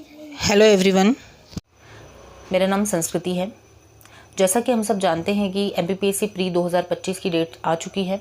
Hello everyone, मेरा नाम संस्कृति है। जैसा कि हम सब जानते हैं कि एमपीपीएससी प्री 2025 की डेट आ चुकी है,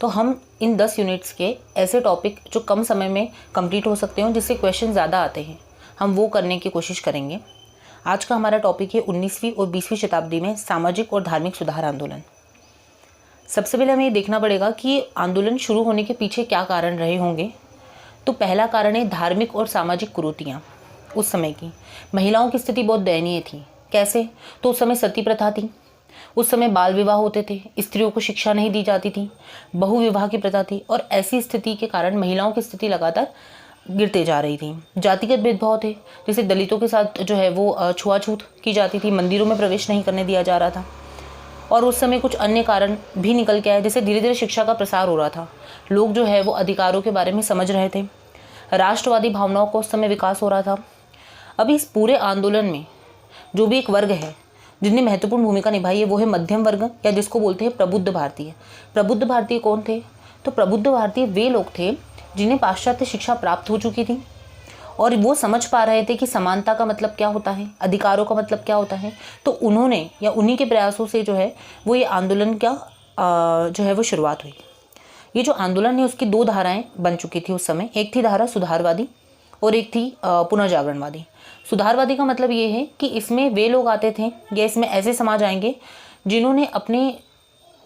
तो हम इन 10 यूनिट्स के ऐसे टॉपिक जो कम समय में कंप्लीट हो सकते हो, जिससे क्वेश्चन ज़्यादा आते हैं, हम वो करने की कोशिश करेंगे। आज का हमारा टॉपिक है 19वीं और 20वीं शताब्दी में सामाजिक और धार्मिक सुधार आंदोलन। सबसे पहले हमें ये देखना पड़ेगा कि आंदोलन शुरू होने के पीछे क्या कारण रहे होंगे। तो पहला कारण है धार्मिक और सामाजिक कुरीतियाँ। उस समय की महिलाओं की स्थिति बहुत दयनीय थी। कैसे? तो उस समय सती प्रथा थी, उस समय बाल विवाह होते थे, स्त्रियों को शिक्षा नहीं दी जाती थी, बहु विवाह की प्रथा थी, और ऐसी स्थिति के कारण महिलाओं की स्थिति लगातार गिरते जा रही थी। जातिगत भेदभाव थे, जैसे दलितों के साथ जो है वो छुआछूत की जाती थी, मंदिरों में प्रवेश नहीं करने दिया जा रहा था। और उस समय कुछ अन्य कारण भी निकल के आए, जैसे धीरे धीरे शिक्षा का प्रसार हो रहा था, लोग जो है वो अधिकारों के बारे में समझ रहे थे, राष्ट्रवादी भावनाओं को उस समय विकास हो रहा था। अभी इस पूरे आंदोलन में जो भी एक वर्ग है जिनने महत्वपूर्ण भूमिका निभाई है, वो है मध्यम वर्ग, या जिसको बोलते हैं प्रबुद्ध भारतीय। प्रबुद्ध भारतीय कौन थे? तो प्रबुद्ध भारतीय वे लोग थे जिन्हें पाश्चात्य शिक्षा प्राप्त हो चुकी थी और वो समझ पा रहे थे कि समानता का मतलब क्या होता है, अधिकारों का मतलब क्या होता है। तो उन्होंने या उन्हीं के प्रयासों से जो है वो ये आंदोलन का जो है वो शुरुआत हुई। ये जो आंदोलन है उसकी दो धाराएं बन चुकी थी उस समय। एक थी धारा सुधारवादी और एक थी पुनर्जागरणवादी। सुधारवादी का मतलब ये है कि इसमें वे लोग आते थे या इसमें ऐसे समाज आएंगे जिन्होंने अपने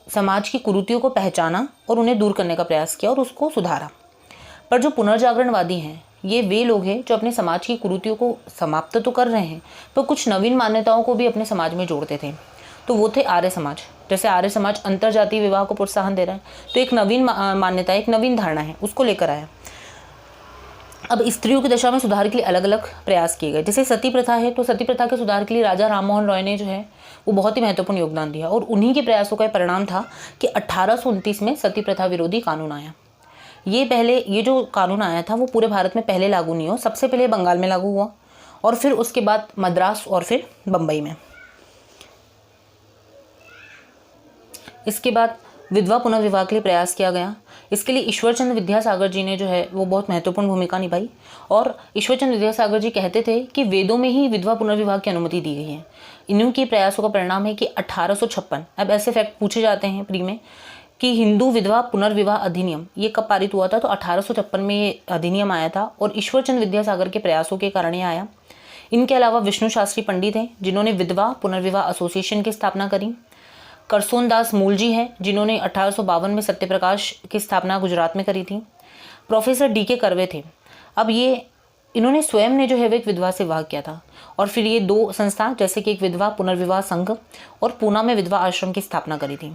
समाज की कुरीतियों को पहचाना और उन्हें दूर करने का प्रयास किया और उसको सुधारा। पर जो पुनर्जागरणवादी हैं, ये वे लोग हैं जो अपने समाज की कुरीतियों को समाप्त तो कर रहे हैं, पर कुछ नवीन मान्यताओं को भी अपने समाज में जोड़ते थे। तो वो थे आर्य समाज। जैसे आर्य समाज अंतरजातीय विवाह को प्रोत्साहन दे रहा है, तो एक नवीन मान्यता, एक नवीन धारणा है, उसको लेकर आया। अब स्त्रियों की दशा में सुधार के लिए अलग अलग प्रयास किए गए। जैसे सती प्रथा है, तो सती प्रथा के सुधार के लिए राजा राममोहन रॉय ने जो है वो बहुत ही महत्वपूर्ण योगदान दिया और उन्हीं के प्रयासों का परिणाम था कि 1829 में सती प्रथा विरोधी कानून आया। ये जो कानून आया था वो पूरे भारत में पहले लागू नहीं हुआ। सबसे पहले बंगाल में लागू हुआ और फिर उसके बाद मद्रास और फिर बम्बई में। इसके बाद विधवा पुनर्विवाह के लिए प्रयास किया गया। इसके लिए ईश्वरचंद्र विद्यासागर जी ने जो है वो बहुत महत्वपूर्ण भूमिका निभाई। और ईश्वरचंद्र विद्यासागर जी कहते थे कि वेदों में ही विधवा पुनर्विवाह की अनुमति दी गई है। इन्हीं के प्रयासों का परिणाम है कि 1856, अब ऐसे फैक्ट पूछे जाते हैं प्री में, कि हिंदू विधवा पुनर्विवाह अधिनियम ये कब पारित हुआ था? तो 1856 में ये अधिनियम आया था और ईश्वरचंद्र विद्यासागर के प्रयासों के कारण ये आया। इनके अलावा विष्णु शास्त्री पंडित हैं जिन्होंने विधवा पुनर्विवाह एसोसिएशन की स्थापना करी। करसोन दास मूल जी हैं जिन्होंने 1852 में सत्यप्रकाश की स्थापना गुजरात में करी थी। Professor DK. कर्वे थे। अब इन्होंने स्वयं ने जो है वो एक विधवा से विवाह किया था। और फिर ये दो संस्था, जैसे कि एक विधवा पुनर्विवाह संघ और पूना में विधवा आश्रम की स्थापना करी थी।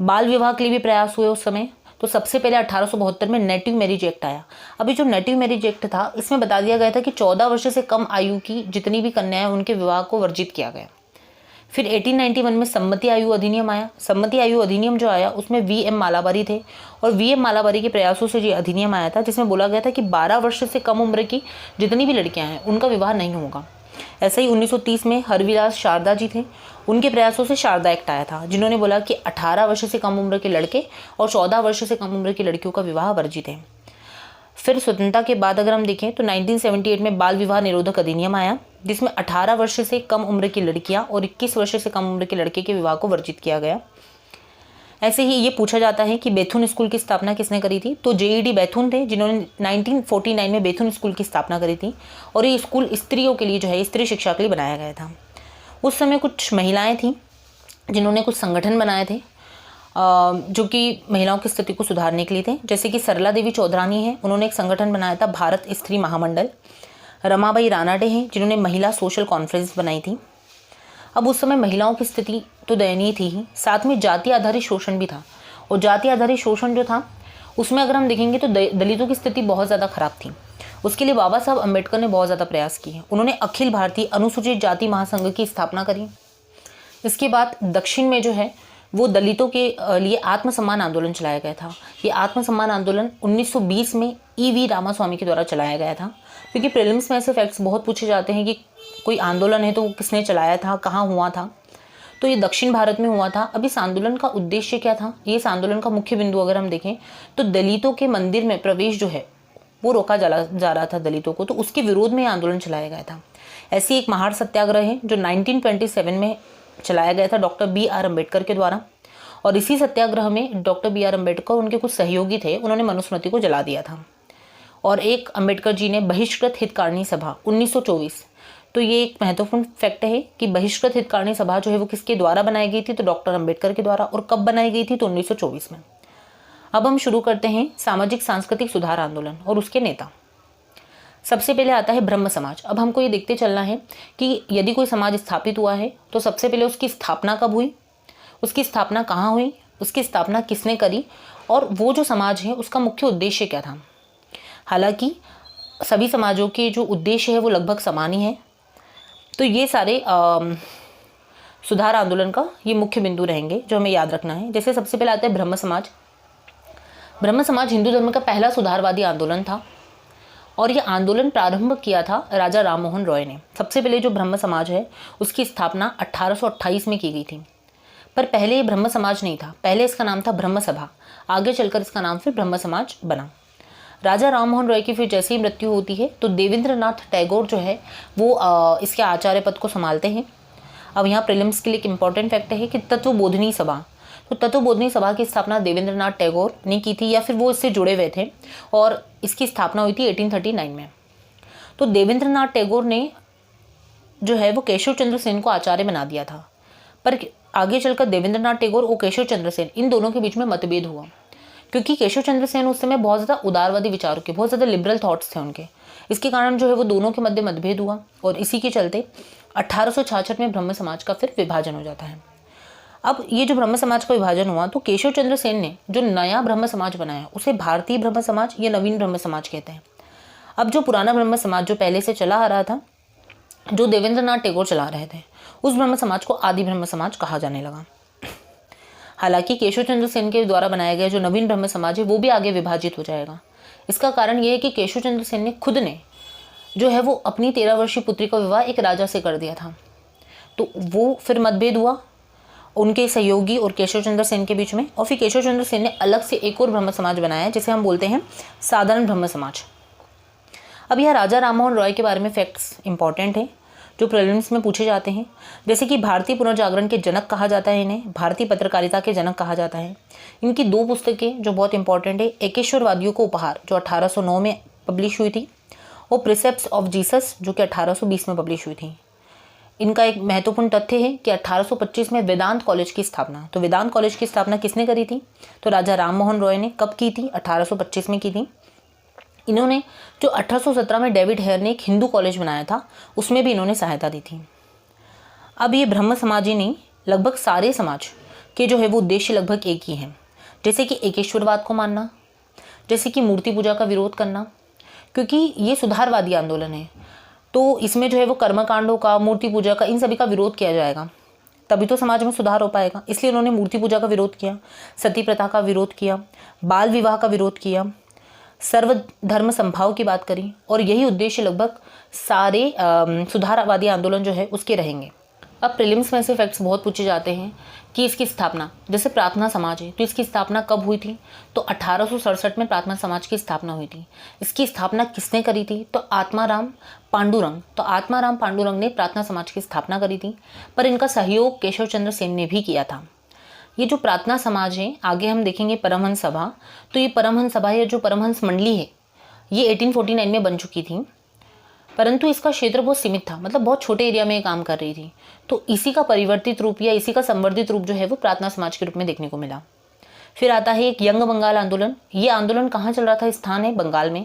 बाल विवाह के लिए भी प्रयास हुए उस समय। तो सबसे पहले 1872 में नेटिव मैरिज एक्ट आया। अभी जो नेटिव मैरिज एक्ट था, इसमें बता दिया गया था कि 14 वर्ष से कम आयु की जितनी भी कन्याएं, उनके विवाह को वर्जित किया गया। फिर 1891 में सम्मति आयु अधिनियम आया। सम्मति आयु अधिनियम जो आया उसमें वी.एम. मालाबारी थे और वी.एम. मालाबारी के प्रयासों से ये अधिनियम आया था, जिसमें बोला गया था कि 12 वर्ष से कम उम्र की जितनी भी लड़कियां हैं उनका विवाह नहीं होगा। ऐसे ही 1930 में हरविलास शारदा जी थे, उनके प्रयासों से शारदा एक्ट आया था, जिन्होंने बोला कि 18 वर्ष से कम उम्र के लड़के और 14 वर्ष से कम उम्र की लड़कियों का विवाह वर्जित है। फिर स्वतंत्रता के बाद अगर हम देखें तो 1978 में बाल विवाह निरोधक अधिनियम आया, जिसमें 18 वर्ष से कम उम्र की लड़कियां और 21 वर्ष से कम उम्र के लड़के के विवाह को वर्जित किया गया। ऐसे ही ये पूछा जाता है कि बैथुन स्कूल की स्थापना किसने करी थी? तो जे.ई.डी. बैथुन थे, जिन्होंने 1949 में बैथुन स्कूल की स्थापना करी थी और ये स्कूल स्त्रियों के लिए जो है स्त्री शिक्षा के लिए बनाया गया था। उस समय कुछ महिलाएं थीं जिन्होंने कुछ संगठन बनाए थे जो कि महिलाओं की स्थिति को सुधारने के लिए थे। जैसे कि सरला देवी चौधरानी है, उन्होंने एक संगठन बनाया था भारत स्त्री महामंडल। रमाबाई रानाडे हैं जिन्होंने महिला सोशल कॉन्फ्रेंस बनाई थी। अब उस समय महिलाओं की स्थिति तो दयनीय थी ही, साथ में जाति आधारित शोषण भी था। और जाति आधारित शोषण जो था उसमें अगर हम देखेंगे तो दलितों की स्थिति बहुत ज़्यादा खराब थी। उसके लिए बाबा साहब अम्बेडकर ने बहुत ज़्यादा प्रयास किए। उन्होंने अखिल भारतीय अनुसूचित जाति महासंघ की स्थापना करी। इसके बाद दक्षिण में जो है वो दलितों के लिए आत्मसम्मान आंदोलन चलाया गया था। ये आत्मसम्मान आंदोलन 1920 में ई.वी. रामास्वामी के द्वारा चलाया गया था, क्योंकि प्रीलिम्स में ऐसे फैक्ट्स बहुत पूछे जाते हैं कि कोई आंदोलन है तो वो किसने चलाया था, कहाँ हुआ था। तो ये दक्षिण भारत में हुआ था। अब इस आंदोलन का उद्देश्य क्या था? ये इस आंदोलन का मुख्य बिंदु अगर हम देखें तो दलितों के मंदिर में प्रवेश जो है वो रोका जा रहा था दलितों को, तो उसके विरोध में आंदोलन चलाया गया था। ऐसी एक महार सत्याग्रह है जो 1927 में चलाया गया था डॉक्टर बी आर अम्बेडकर के द्वारा। और इसी सत्याग्रह में डॉक्टर बी आर अम्बेडकर, उनके कुछ सहयोगी थे, उन्होंने मनुस्मृति को जला दिया था। और एक अम्बेडकर जी ने बहिष्कृत हितकारिणी सभा 1924, तो ये एक महत्वपूर्ण फैक्ट है कि बहिष्कृत हितकारिणी सभा जो है वो किसके द्वारा बनाई गई थी, तो डॉक्टर अम्बेडकर के द्वारा। और कब बनाई गई थी, तो 1924 में। अब हम शुरू करते हैं सामाजिक सांस्कृतिक सुधार आंदोलन और उसके नेता। सबसे पहले आता है ब्रह्म समाज। अब हमको ये देखते चलना है कि यदि कोई समाज स्थापित हुआ है तो सबसे पहले उसकी स्थापना कब हुई, उसकी स्थापना कहाँ हुई, उसकी स्थापना किसने करी, और वो जो समाज है उसका मुख्य उद्देश्य क्या था। हालांकि सभी समाजों के जो उद्देश्य है वो लगभग समान ही है। तो ये सारे सुधार आंदोलन का ये मुख्य बिंदु रहेंगे जो हमें याद रखना है। जैसे सबसे पहले आता है ब्रह्म समाज। ब्रह्म समाज हिंदू धर्म का पहला सुधारवादी आंदोलन था और यह आंदोलन प्रारंभ किया था राजा राम मोहन रॉय ने। सबसे पहले जो ब्रह्म समाज है उसकी स्थापना 1828 में की गई थी। पर पहले ये ब्रह्म समाज नहीं था, पहले इसका नाम था ब्रह्म सभा। आगे चलकर इसका नाम फिर ब्रह्म समाज बना। राजा राम मोहन रॉय की फिर जैसे ही मृत्यु होती है तो देवेंद्रनाथ टैगोर जो है वो इसके आचार्य पद को संभालते हैं। अब यहाँ प्रीलिम्स के लिए एक इंपॉर्टेंट फैक्ट है कि तत्वबोधिनी सभा, तो तत्वबोधिनी सभा की स्थापना देवेंद्रनाथ टैगोर ने की थी, या फिर वो इससे जुड़े हुए थे, और इसकी स्थापना हुई थी 1839 में। तो देवेंद्रनाथ टैगोर ने जो है वो केशव चंद्र सेन को आचार्य बना दिया था। पर आगे चलकर देवेंद्रनाथ टैगोर और केशव चंद्र सेन, इन दोनों के बीच में मतभेद हुआ, क्योंकि केशव चंद्र सेन उस समय बहुत ज़्यादा उदारवादी विचारों के, बहुत ज़्यादा लिबरल थॉट्स थे उनके। इसके कारण जो है वो दोनों के मध्य मतभेद हुआ और इसी के चलते 1866 में ब्रह्म समाज का फिर विभाजन हो जाता है। अब ये जो ब्रह्म समाज का विभाजन हुआ तो केशव चंद्र सेन ने जो नया ब्रह्म समाज बनाया उसे भारतीय ब्रह्म समाज या नवीन ब्रह्म समाज कहते हैं। अब जो पुराना ब्रह्म समाज जो पहले से चला आ रहा था, जो देवेंद्रनाथ टैगोर चला रहे थे, उस ब्रह्म समाज को आदि ब्रह्म समाज कहा जाने लगा। हालांकि केशव चंद्र सेन के द्वारा बनाया गया जो नवीन ब्रह्म समाज है वो भी आगे विभाजित हो जाएगा। इसका कारण ये है कि केशव चंद्र सेन ने खुद ने जो है वो अपनी 13 वर्षीय पुत्री का विवाह एक राजा से कर दिया था। तो वो फिर मतभेद हुआ उनके सहयोगी और केशव चंद्र सेन के बीच में, और फिर केशव चंद्र सेन ने अलग से एक और ब्रह्म समाज बनाया जिसे हम बोलते हैं साधारण ब्रह्म समाज। अब यह राजा राम मोहन रॉय के बारे में फैक्ट्स इंपॉर्टेंट हैं जो प्रीलिम्स में पूछे जाते हैं। जैसे कि भारतीय पुनर्जागरण के जनक कहा जाता है इन्हें, भारतीय पत्रकारिता के जनक कहा जाता है। इनकी 2 पुस्तकें जो बहुत इंपॉर्टेंट है, एकेश्वरवादियों को उपहार जो 1809 में पब्लिश हुई थी, और प्रिसेप्ट्स ऑफ जीसस जो कि 1820 में पब्लिश हुई थी। इनका एक महत्वपूर्ण तथ्य है कि 1825 में वेदांत कॉलेज की स्थापना, तो वेदांत कॉलेज की स्थापना किसने करी थी, तो राजा राम मोहन रॉय ने। कब की थी, 1825 में की थी। इन्होंने जो 1817 में डेविड हेयर ने एक हिंदू कॉलेज बनाया था उसमें भी इन्होंने सहायता दी थी। अब ये ब्रह्म समाज ही नहीं, लगभग सारे समाज के जो है वो उद्देश्य लगभग एक ही हैं। जैसे कि एकेश्वरवाद को मानना, जैसे कि मूर्ति पूजा का विरोध करना, क्योंकि ये सुधारवादी आंदोलन है तो इसमें जो है वो कर्मकांडों का, मूर्ति पूजा का, इन सभी का विरोध किया जाएगा, तभी तो समाज में सुधार हो पाएगा। इसलिए उन्होंने मूर्ति पूजा का विरोध किया, सती प्रथा का विरोध किया, बाल विवाह का विरोध किया, सर्वधर्म संभाव की बात करी, और यही उद्देश्य लगभग सारे सुधारवादी आंदोलन जो है उसके रहेंगे। अब प्रीलिम्स में से फैक्ट्स बहुत पूछे जाते हैं कि इसकी स्थापना, जैसे प्रार्थना समाज है तो इसकी स्थापना कब हुई थी, तो 1867 में प्रार्थना समाज की स्थापना हुई थी। इसकी स्थापना किसने करी थी, तो आत्माराम पांडुरंग। तो आत्माराम पांडुरंग ने प्रार्थना समाज की स्थापना करी थी, पर इनका सहयोग केशव चंद्र सेन ने भी किया था। ये जो प्रार्थना समाज है, आगे हम देखेंगे परमहंस सभा, तो ये परमहंस सभा या जो परमहंस मंडली है ये 1849 में बन चुकी थी, परंतु इसका क्षेत्र बहुत सीमित था, मतलब बहुत छोटे एरिया में ये काम कर रही थी। तो इसी का परिवर्तित रूप या इसी का संवर्धित रूप जो है वो प्रार्थना समाज के रूप में देखने को मिला। फिर आता है एक यंग बंगाल आंदोलन। ये आंदोलन कहाँ चल रहा था, स्थान है बंगाल में।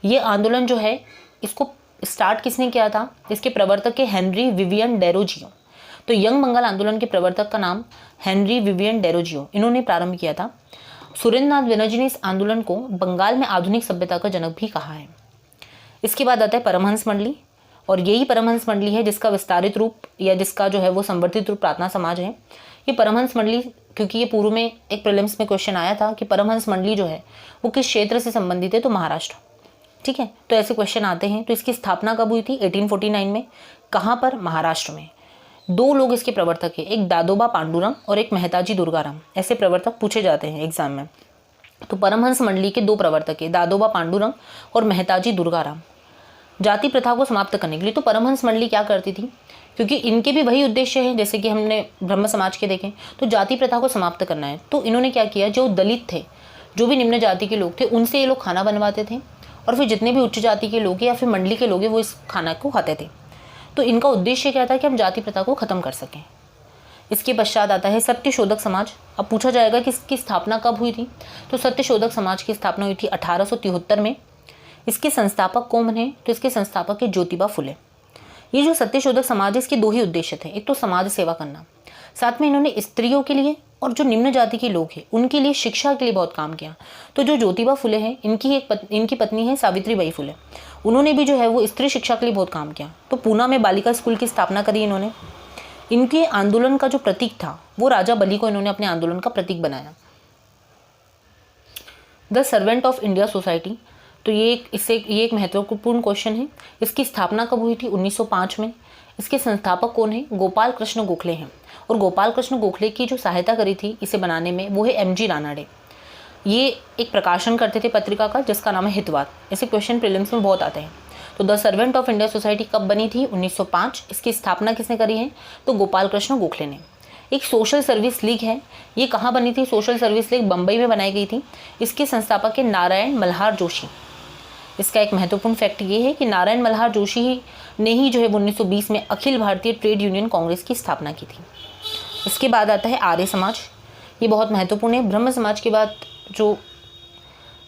ये आंदोलन जो है इसको स्टार्ट किसने किया था, इसके प्रवर्तक है हेनरी विवियन डेरोजियो। तो यंग बंगाल आंदोलन के प्रवर्तक का नाम हेनरी विवियन डेरोजियो, इन्होंने प्रारंभ किया था। सुरेंद्रनाथ बनर्जी ने इस आंदोलन को बंगाल में आधुनिक सभ्यता का जनक भी कहा है। इसके बाद आता है परमहंस मंडली, और यही परमहंस मंडली है जिसका विस्तारित रूप या जिसका जो है वो संवर्धित रूप प्रार्थना समाज है। ये परमहंस मंडली, क्योंकि ये पूर्व में एक प्रीलिम्स में क्वेश्चन आया था कि परमहंस मंडली जो है वो किस क्षेत्र से संबंधित है, तो महाराष्ट्र। ठीक है, तो ऐसे क्वेश्चन आते हैं। तो इसकी स्थापना कब हुई थी, 1849 में। कहाँ पर, महाराष्ट्र में। 2 लोग इसके प्रवर्तक हैं, एक दादोबा पांडुरंग और एक मेहताजी दुर्गाराम। ऐसे प्रवर्तक पूछे जाते हैं एग्जाम में। तो परमहंस मंडली के 2 प्रवर्तक है, दादोबा पांडुरंग और मेहताजी दुर्गाराम। जाति प्रथा को समाप्त करने के लिए तो परमहंस मंडली क्या करती थी, क्योंकि इनके भी वही उद्देश्य है जैसे कि हमने ब्रह्म समाज के देखें, तो जाति प्रथा को समाप्त करना है। तो इन्होंने क्या किया, जो दलित थे, जो भी निम्न जाति के लोग थे, उनसे ये लोग खाना बनवाते थे और फिर जितने भी उच्च जाति के लोग या फिर मंडली के लोग हैं वो इस खाना को खाते थे। तो इनका उद्देश्य क्या था कि हम जाति प्रथा को ख़त्म कर सकें। इसके पश्चात आता है सत्यशोधक समाज। अब पूछा जाएगा कि इसकी स्थापना कब हुई थी, तो सत्यशोधक समाज की स्थापना हुई थी 1873 में। इसके संस्थापक कौन है, तो इसके संस्थापक है ज्योतिबा फुले। ये जो सत्यशोधक समाज है इसके 2 ही उद्देश्य थे, एक तो समाज सेवा करना, साथ में इन्होंने स्त्रियों के लिए और जो निम्न जाति के लोग हैं उनके लिए शिक्षा के लिए बहुत काम किया। तो जो ज्योतिबा फुले हैं इनकी पत्नी है सावित्रीबाई फुले, उन्होंने भी जो है वो स्त्री शिक्षा के लिए बहुत काम किया। तो पूना में बालिका स्कूल की स्थापना करी इन्होंने। इनके आंदोलन का जो प्रतीक था वो राजा बली को इन्होंने अपने आंदोलन का प्रतीक बनाया। The servant of India society, तो ये एक महत्वपूर्ण क्वेश्चन है। इसकी स्थापना कब हुई थी, 1905 में। इसके संस्थापक कौन है, गोपाल कृष्ण गोखले हैं। और गोपाल कृष्ण गोखले की जो सहायता करी थी इसे बनाने में वो है एम.जी. रानाडे। ये एक प्रकाशन करते थे पत्रिका का जिसका नाम है हितवाद। ऐसे क्वेश्चन प्रीलिम्स में बहुत आते हैं। तो the servant of India society कब बनी थी, 1905। इसकी स्थापना किसने करी है, तो गोपाल कृष्ण गोखले ने। एक सोशल सर्विस लीग है, ये कहाँ बनी थी, सोशल सर्विस लीग बम्बई में बनाई गई थी। इसके संस्थापक है नारायण मल्हार जोशी। इसका एक महत्वपूर्ण फैक्ट ये है कि नारायण मल्हार जोशी ने ही जो है 1920 में अखिल भारतीय ट्रेड यूनियन कांग्रेस की स्थापना की थी। इसके बाद आता है आर्य समाज। ये बहुत महत्वपूर्ण है। ब्रह्म समाज के बाद जो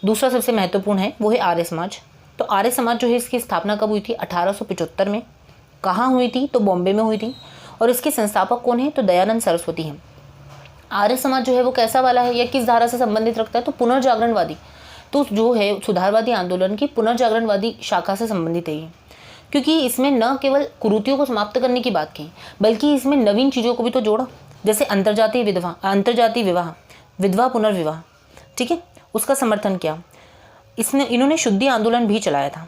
दूसरा सबसे महत्वपूर्ण है वो है आर्य समाज। तो आर्य समाज जो है इसकी स्थापना कब हुई थी, 1875 में। कहाँ हुई थी, तो बॉम्बे में हुई थी। और इसके संस्थापक कौन है, तो दयानंद सरस्वती हैं। आर्य समाज जो है वो कैसा वाला है या किस धारा से संबंधित रखता है, तो पुनर्जागरणवादी। तो जो है सुधारवादी आंदोलन की पुनर्जागरणवादी शाखा से संबंधित है ये, क्योंकि इसमें न केवल कुरीतियों को समाप्त करने की बात की बल्कि इसमें नवीन चीज़ों को भी तो जोड़ा, जैसे अंतर्जातीय विवाह, विधवा पुनर्विवाह, ठीक है, उसका समर्थन किया। इन्होंने शुद्धि आंदोलन भी चलाया था।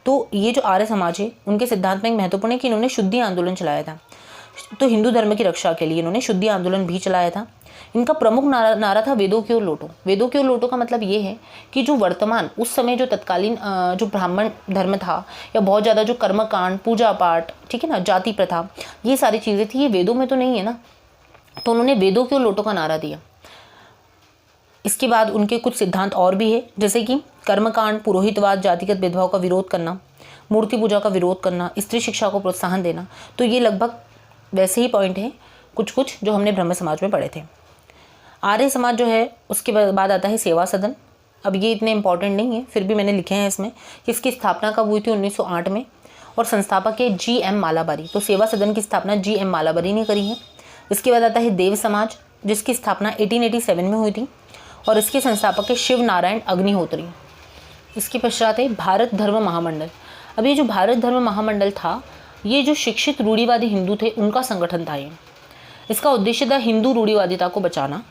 तो ये जो आर्य समाज है उनके सिद्धांत में एक महत्वपूर्ण है कि इन्होंने शुद्धि आंदोलन चलाया था। तो हिंदू धर्म की रक्षा के लिए इन्होंने शुद्धि आंदोलन भी चलाया था। इनका प्रमुख नारा था वेदों की ओर लौटो। वेदों की ओर लौटो का मतलब ये है कि जो वर्तमान उस समय जो तत्कालीन जो ब्राह्मण धर्म था या बहुत ज़्यादा जो कर्मकांड, पूजा पाठ, ठीक है ना, जाति प्रथा, ये सारी चीज़ें थी, ये वेदों में तो नहीं है ना। तो उन्होंने वेदों की ओर लौटो का नारा दिया। इसके बाद उनके कुछ सिद्धांत और भी है, जैसे कि कर्मकांड, पुरोहितवाद, जातिगत भेदभाव का विरोध करना, मूर्ति पूजा का विरोध करना, स्त्री शिक्षा को प्रोत्साहन देना। तो ये लगभग वैसे ही पॉइंट हैं कुछ जो हमने ब्रह्म समाज में पढ़े थे। आर्य समाज जो है उसके बाद आता है सेवा सदन। अब ये इतने इंपॉर्टेंट नहीं है, फिर भी मैंने लिखे हैं इसमें कि इसकी स्थापना कब हुई थी, 1908 में। और संस्थापक है जी.एम. मालाबारी। तो सेवा सदन की स्थापना जी.एम. मालाबारी ने करी है। इसके बाद आता है देव समाज, जिसकी स्थापना 1887 में हुई थी और इसके संस्थापक है शिव नारायण अग्निहोत्री। इसके पश्चात है भारत धर्म महामंडल। अब ये जो भारत धर्म महामंडल था, ये जो शिक्षित रूढ़िवादी हिंदू थे उनका संगठन था ये। इसका उद्देश्य था हिंदू रूढ़िवादिता को बचाना।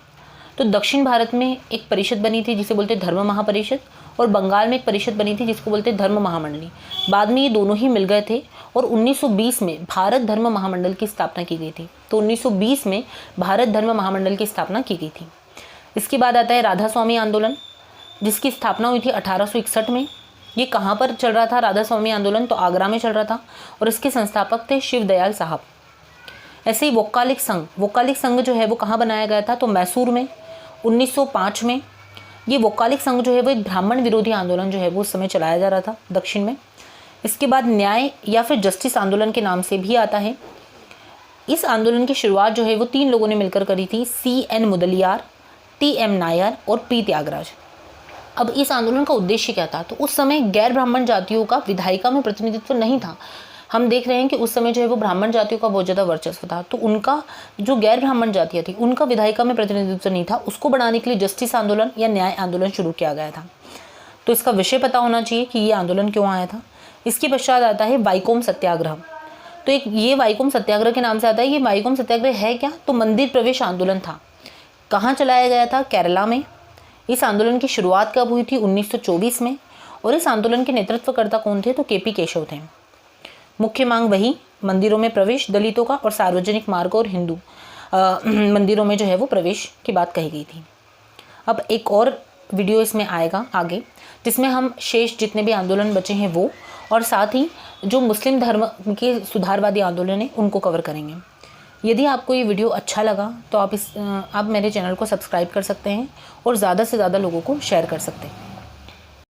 तो दक्षिण भारत में एक परिषद बनी थी जिसे बोलते धर्म महापरिषद, और बंगाल में एक परिषद बनी थी जिसको बोलते धर्म महामंडली। बाद में ये दोनों ही मिल गए थे और 1920 में भारत धर्म महामंडल की स्थापना की गई थी। तो 1920 में भारत धर्म महामंडल की स्थापना की गई थी। इसके बाद आता है राधा स्वामी आंदोलन, जिसकी स्थापना हुई थी 1861 में। ये कहाँ पर चल रहा था राधा स्वामी आंदोलन, तो आगरा में चल रहा था और इसके संस्थापक थे शिव दयाल साहब। ऐसे ही वोक्कालिक संघ जो है वो कहाँ बनाया गया था, तो मैसूर में 1905 में। ये वोक्कालिक संघ जो है वो एक ब्राह्मण विरोधी आंदोलन जो है वो उस समय चलाया जा रहा था दक्षिण में। इसके बाद न्याय या फिर जस्टिस आंदोलन के नाम से भी आता है। इस आंदोलन की शुरुआत जो है वो 3 लोगों ने मिलकर करी थी, C.N. मुदलियार, T.M. नायर और P. त्यागराज। अब इस आंदोलन का उद्देश्य क्या था, तो उस समय गैर ब्राह्मण जातियों का विधायिका में प्रतिनिधित्व नहीं था। हम देख रहे हैं कि उस समय जो है वो ब्राह्मण जातियों का बहुत ज़्यादा वर्चस्व था, तो उनका जो गैर ब्राह्मण जातियाँ थी उनका विधायिका में प्रतिनिधित्व नहीं था। उसको बढ़ाने के लिए जस्टिस आंदोलन या न्याय आंदोलन शुरू किया गया था। तो इसका विषय पता होना चाहिए कि ये आंदोलन क्यों आया था। इसके पश्चात आता है वाईकोम सत्याग्रह। तो एक ये वाईकोम सत्याग्रह के नाम से आता है। ये वाईकोम सत्याग्रह है क्या, तो मंदिर प्रवेश आंदोलन था। कहाँ चलाया गया था, केरला में। इस आंदोलन की शुरुआत कब हुई थी, 1924 में। और इस आंदोलन के नेतृत्वकर्ता कौन थे, तो के.पी. केशव थे। मुख्य मांग वही मंदिरों में प्रवेश दलितों का और सार्वजनिक मार्गों और हिंदू मंदिरों में जो है वो प्रवेश की बात कही गई थी। अब एक और वीडियो इसमें आएगा आगे, जिसमें हम शेष जितने भी आंदोलन बचे हैं वो, और साथ ही जो मुस्लिम धर्म के सुधारवादी आंदोलन है उनको कवर करेंगे। यदि आपको ये वीडियो अच्छा लगा तो आप मेरे चैनल को सब्सक्राइब कर सकते हैं और ज़्यादा से ज़्यादा लोगों को शेयर कर सकते हैं।